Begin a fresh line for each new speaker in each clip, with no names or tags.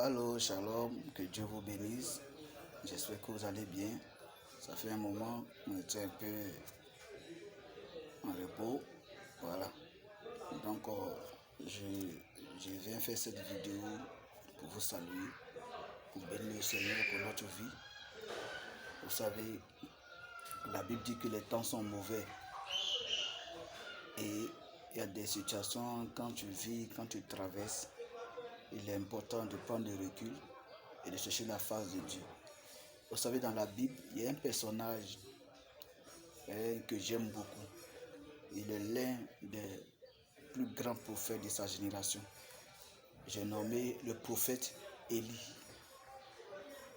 Allô, shalom, que Dieu vous bénisse. J'espère que vous allez bien. Ça fait un moment, on était un peu en repos. Voilà. Donc, je viens faire cette vidéo pour vous saluer, pour bénir le Seigneur pour notre vie. Vous savez, la Bible dit que les temps sont mauvais. Et il y a des situations, quand tu vis, quand tu traverses, il est important de prendre du recul et de chercher la face de Dieu. Vous savez, dans la Bible, il y a un personnage que j'aime beaucoup. Il est l'un des plus grands prophètes de sa génération. J'ai nommé le prophète Élie.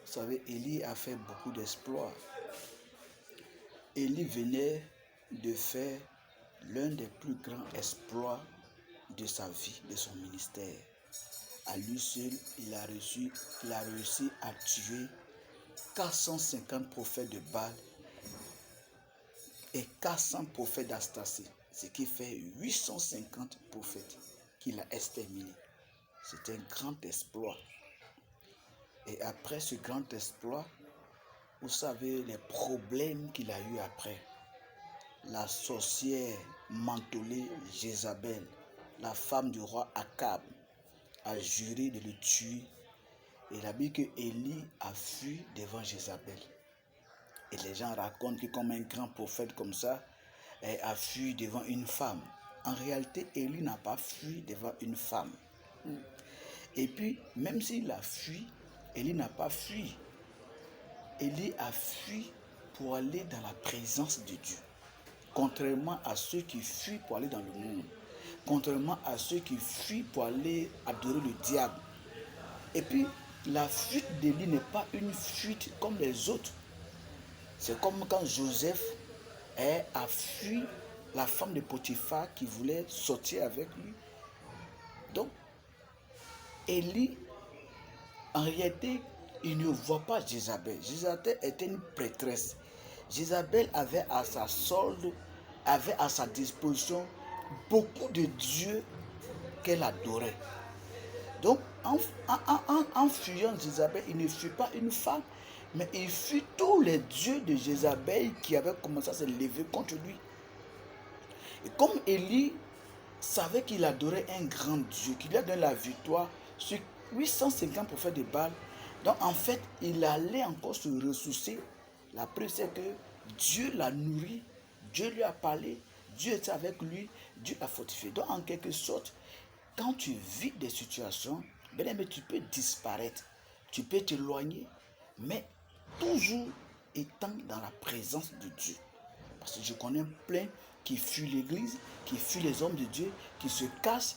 Vous savez, Élie a fait beaucoup d'exploits. Élie venait de faire l'un des plus grands exploits de sa vie, de son ministère. À lui seul, il a réussi à tuer 450 prophètes de Baal et 400 prophètes d'Astacé, ce qui fait 850 prophètes qu'il a exterminés. C'est un grand exploit. Et après ce grand exploit, vous savez les problèmes qu'il a eu après. La sorcière mentholée Jézabel, la femme du roi Akab, a juré de le tuer. Et il a dit que Élie a fui devant Jézabel. Et les gens racontent que comme un grand prophète comme ça, a fui devant une femme. En réalité, Élie n'a pas fui devant une femme. Et puis, même s'il a fui, Élie n'a pas fui. Élie a fui pour aller dans la présence de Dieu. Contrairement à ceux qui fuient pour aller dans le monde. Contrairement à ceux qui fuient pour aller adorer le diable. Et puis, la fuite d'Élie n'est pas une fuite comme les autres. C'est comme quand Joseph a fui la femme de Potiphar qui voulait sortir avec lui. Donc, Élie, en réalité, il ne voit pas Jézabel. Jézabel était une prêtresse. Jézabel avait à sa solde, avait à sa disposition beaucoup de dieux qu'elle adorait. Donc, en fuyant Jézabel, il ne fuit pas une femme, mais il fuit tous les dieux de Jézabel qui avaient commencé à se lever contre lui. Et comme Élie savait qu'il adorait un grand Dieu, qu'il a donné la victoire sur 850 prophètes de Baal, donc en fait, il allait encore se ressourcer. La preuve, c'est que Dieu l'a nourri, Dieu lui a parlé, Dieu était avec lui, Dieu l'a fortifié. Donc en quelque sorte, quand tu vis des situations, tu peux disparaître, tu peux t'éloigner, mais toujours étant dans la présence de Dieu. Parce que je connais plein qui fuient l'église, qui fuient les hommes de Dieu, qui se cachent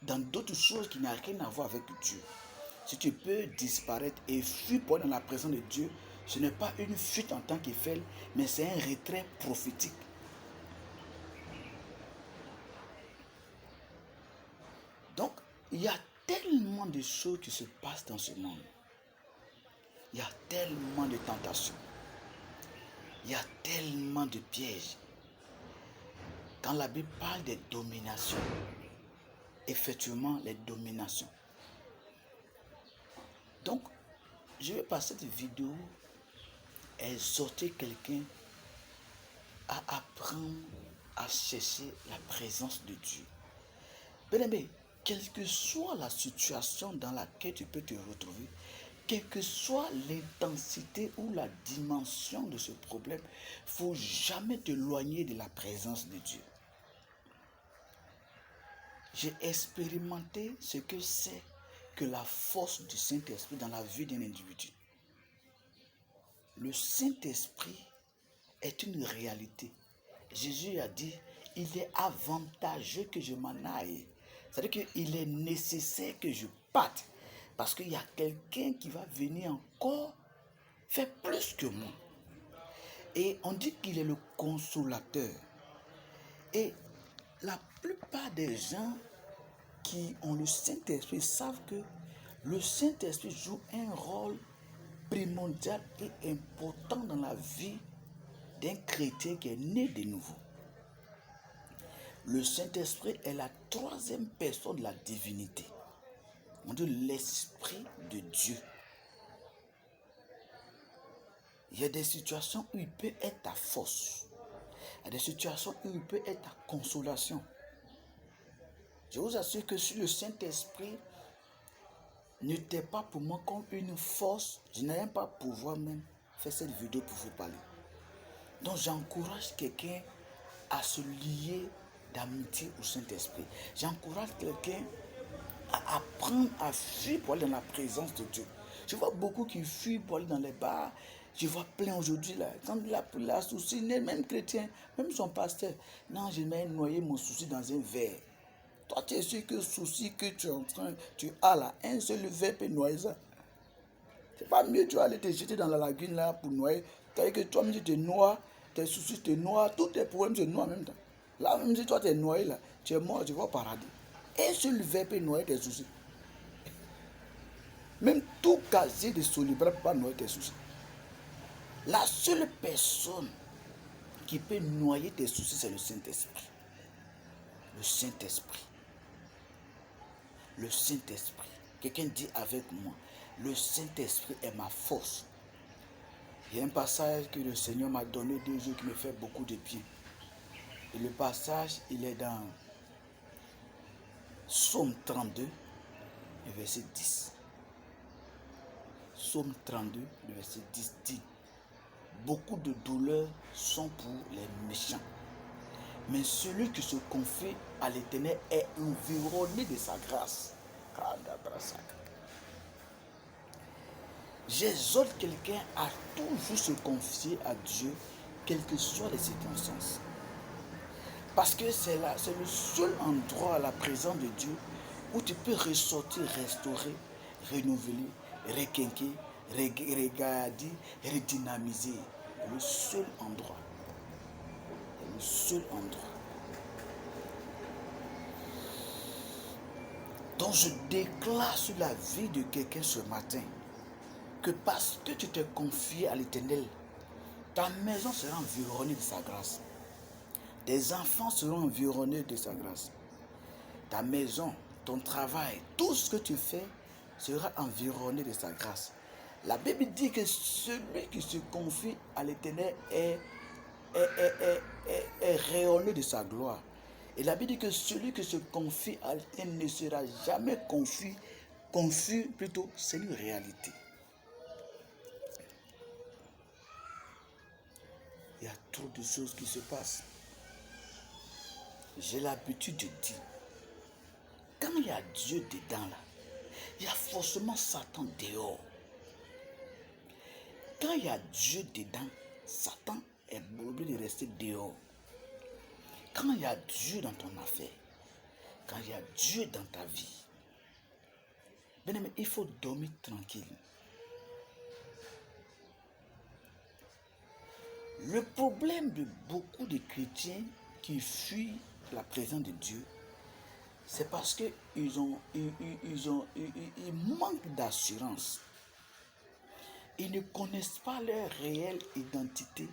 dans d'autres choses qui n'ont rien à voir avec Dieu. Si tu peux disparaître et fuir pour aller dans la présence de Dieu, ce n'est pas une fuite en tant qu'effet, mais c'est un retrait prophétique. Donc, il y a tellement de choses qui se passent dans ce monde. Il y a tellement de tentations. Il y a tellement de pièges. Quand la Bible parle des dominations, effectivement, les dominations. Donc, je vais par cette vidéo exhorter quelqu'un à apprendre à chercher la présence de Dieu. Bien-aimé, quelle que soit la situation dans laquelle tu peux te retrouver, quelle que soit l'intensité ou la dimension de ce problème, il ne faut jamais t'éloigner de la présence de Dieu. J'ai expérimenté ce que c'est que la force du Saint-Esprit dans la vie d'un individu. Le Saint-Esprit est une réalité. Jésus a dit, il est avantageux que je m'en aille. C'est-à-dire qu'il est nécessaire que je parte. Parce qu'il y a quelqu'un qui va venir encore faire plus que moi. Et on dit qu'il est le consolateur. Et la plupart des gens qui ont le Saint-Esprit savent que le Saint-Esprit joue un rôle primordial et important dans la vie d'un chrétien qui est né de nouveau. Le Saint-Esprit est la troisième personne de la divinité. On dit l'Esprit de de Dieu, il y a des situations où il peut être ta force. Il y a des situations où il peut être ta consolation. Je vous assure que si le Saint-Esprit n'était pas pour moi comme une force, je n'allais pas pouvoir même faire cette vidéo pour vous parler. Donc j'encourage quelqu'un à se lier d'amitié au Saint-Esprit. J'encourage quelqu'un à apprendre à fuir pour aller dans la présence de Dieu. Je vois beaucoup qui fuient pour aller dans les bars. Je vois plein aujourd'hui là. Quand la souci, même chrétien, même son pasteur. Non, je vais noyer mon souci dans un verre. Toi, tu es sûr que le souci que tu as là, un seul verre peut noyer ça. C'est pas mieux, tu vas aller te jeter dans la lagune là pour noyer. C'est-à-dire que toi-même tu te noies, tes soucis te noient, tous tes problèmes te noient en même temps. Là, même si toi tu es noyé là, tu es mort, tu vas au paradis. Un seul verre peut noyer tes soucis. Même tout casier de solibra ne peut pas noyer tes soucis. La seule personne qui peut noyer tes soucis, c'est le Saint-Esprit. Le Saint-Esprit. Le Saint-Esprit. Quelqu'un dit avec moi, le Saint-Esprit est ma force. Il y a un passage que le Seigneur m'a donné 2 jours qui me fait beaucoup de bien. Et le passage, il est dans Psaume 32, le verset 10. Psaume 32, le verset 10 dit: beaucoup de douleurs sont pour les méchants, mais celui qui se confie à l'Éternel est environné de sa grâce. J'exhorte quelqu'un à toujours se confier à Dieu, quelles que soient les circonstances. Parce que c'est le seul endroit à la présence de Dieu où tu peux ressortir, restaurer, renouveler, requinquer, regarder, redynamiser. Le seul endroit. Le seul endroit. Donc je déclare sur la vie de quelqu'un ce matin que parce que tu t'es confié à l'Éternel, ta maison sera environnée de sa grâce. Tes enfants seront environnés de sa grâce. Ta maison, ton travail, tout ce que tu fais sera environné de sa grâce. La Bible dit que celui qui se confie à l'Éternel est rayonné de sa gloire. Et la Bible dit que celui qui se confie à l'Éternel ne sera jamais confus. Confus, plutôt, c'est une réalité. Il y a trop de choses qui se passent. J'ai l'habitude de dire, quand il y a Dieu dedans là, il y a forcément Satan dehors. Quand il y a Dieu dedans, Satan est obligé de rester dehors. Quand il y a Dieu dans ton affaire, quand il y a Dieu dans ta vie, bien aimé, il faut dormir tranquille. Le problème de beaucoup de chrétiens qui fuient la présence de Dieu, c'est parce qu'ils manquent d'assurance. Ils ne connaissent pas leur réelle identité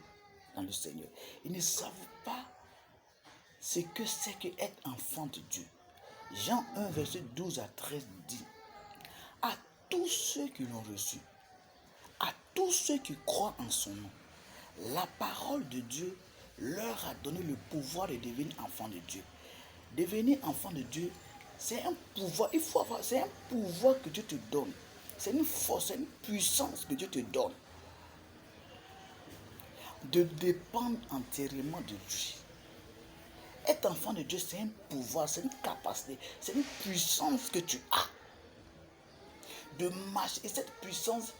dans le Seigneur. Ils ne savent pas ce que c'est qu'être enfant de Dieu. Jean 1, verset 12 à 13 dit: à tous ceux qui l'ont reçu, à tous ceux qui croient en son nom, la parole de Dieu leur a donné le pouvoir de devenir enfants de Dieu. Devenir enfant de Dieu, c'est un pouvoir, c'est un pouvoir que Dieu te donne. C'est une force, c'est une puissance que Dieu te donne. De dépendre entièrement de lui. Être enfant de Dieu, c'est un pouvoir, c'est une capacité, c'est une puissance que tu as. De marcher, et cette puissance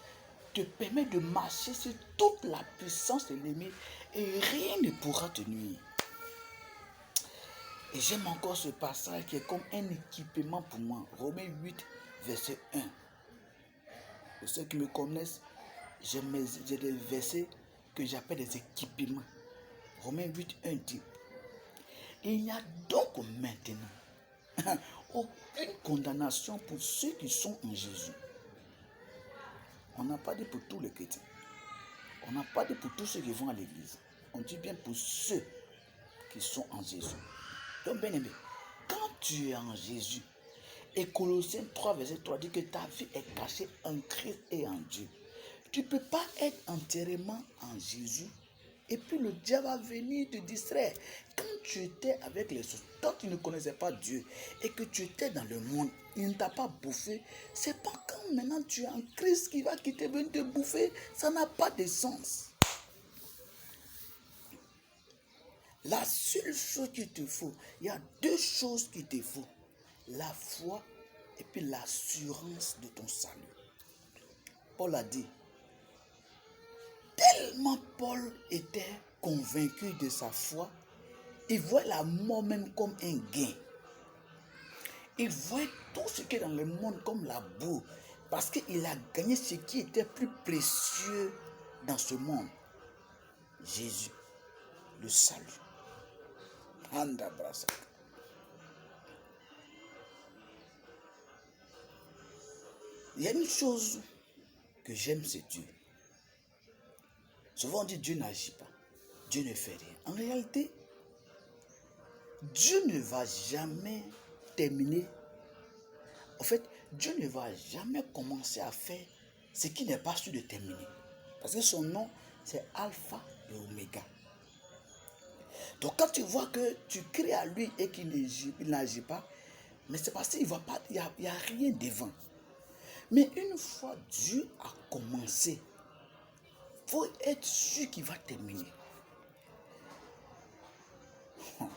te permet de marcher sur toute la puissance de l'ennemi et rien ne pourra te nuire. Et j'aime encore ce passage qui est comme un équipement pour moi. Romains 8, verset 1. Pour ceux qui me connaissent, j'ai des versets que j'appelle des équipements. Romains 8, 1 dit: il n'y a donc maintenant aucune condamnation pour ceux qui sont en Jésus. On n'a pas dit pour tous les chrétiens. On n'a pas dit pour tous ceux qui vont à l'église. On dit bien pour ceux qui sont en Jésus. Donc, bien aimé, quand tu es en Jésus Et Colossiens 3, verset 3 dit que ta vie est cachée en Christ et en Dieu. Tu ne peux pas être entièrement en Jésus et puis le diable va venir te distraire. Quand tu étais avec les autres, quand tu ne connaissais pas Dieu et que tu étais dans le monde, il ne t'a pas bouffé. C'est pas quand maintenant tu es en Christ qu'il va quitter venir te bouffer. Ça n'a pas de sens. La seule chose qu'il te faut, il y a deux choses qu'il te faut. La foi et puis l'assurance de ton salut. Paul a dit, tellement Paul était convaincu de sa foi, il voit la mort même comme un gain. Il voit tout ce qui est dans le monde comme la boue, parce qu'il a gagné ce qui était plus précieux dans ce monde. Jésus, le salut. Il y a une chose que j'aime, c'est Dieu. Souvent on dit Dieu n'agit pas, Dieu ne fait rien. En réalité, Dieu ne va jamais terminer. En fait, Dieu ne va jamais commencer à faire ce qui n'est pas sûr de terminer. Parce que son nom, c'est Alpha et Oméga. Donc quand tu vois que tu cries à lui et qu'il n'agit pas, mais c'est parce qu'il n'y a rien devant. Mais une fois Dieu a commencé, il faut être sûr qu'il va terminer.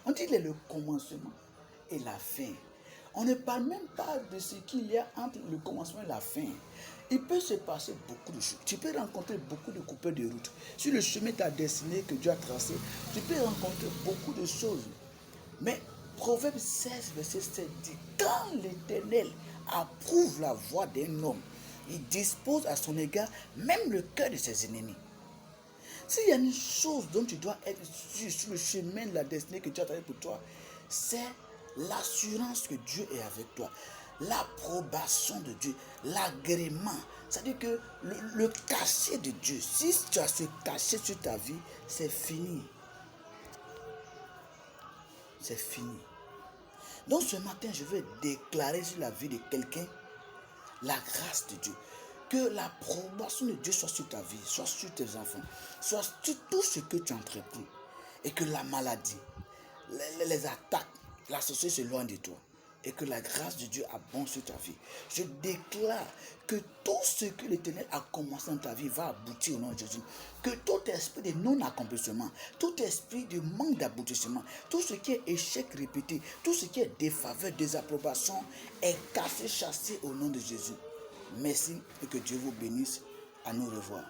On dit le commencement et la fin. On ne parle même pas de ce qu'il y a entre le commencement et la fin. Il peut se passer beaucoup de choses. Tu peux rencontrer beaucoup de coupeurs de route. Sur le chemin de ta destinée que Dieu a tracé, tu peux rencontrer beaucoup de choses. Mais Proverbe 16, verset 7 dit, quand l'Éternel approuve la voie d'un homme, il dispose à son égard même le cœur de ses ennemis. S'il y a une chose dont tu dois être sûr sur le chemin de la destinée que Dieu a tracé pour toi, c'est l'assurance que Dieu est avec toi, l'approbation de Dieu, l'agrément. C'est-à-dire que le cachet de Dieu, si tu as ce cachet sur ta vie, c'est fini. C'est fini. Donc ce matin, je vais déclarer sur la vie de quelqu'un la grâce de Dieu. Que l'approbation de Dieu soit sur ta vie, soit sur tes enfants, soit sur tout ce que tu entreprends. Et que la maladie, les attaques, la société se loigne de toi. Et que la grâce de Dieu abonde sur ta vie. Je déclare que tout ce que l'Éternel a commencé dans ta vie va aboutir au nom de Jésus. Que tout esprit de non-accomplissement, tout esprit de manque d'aboutissement, tout ce qui est échec répété, tout ce qui est défaveur, désapprobation, est cassé, chassé au nom de Jésus. Merci et que Dieu vous bénisse. À nous revoir.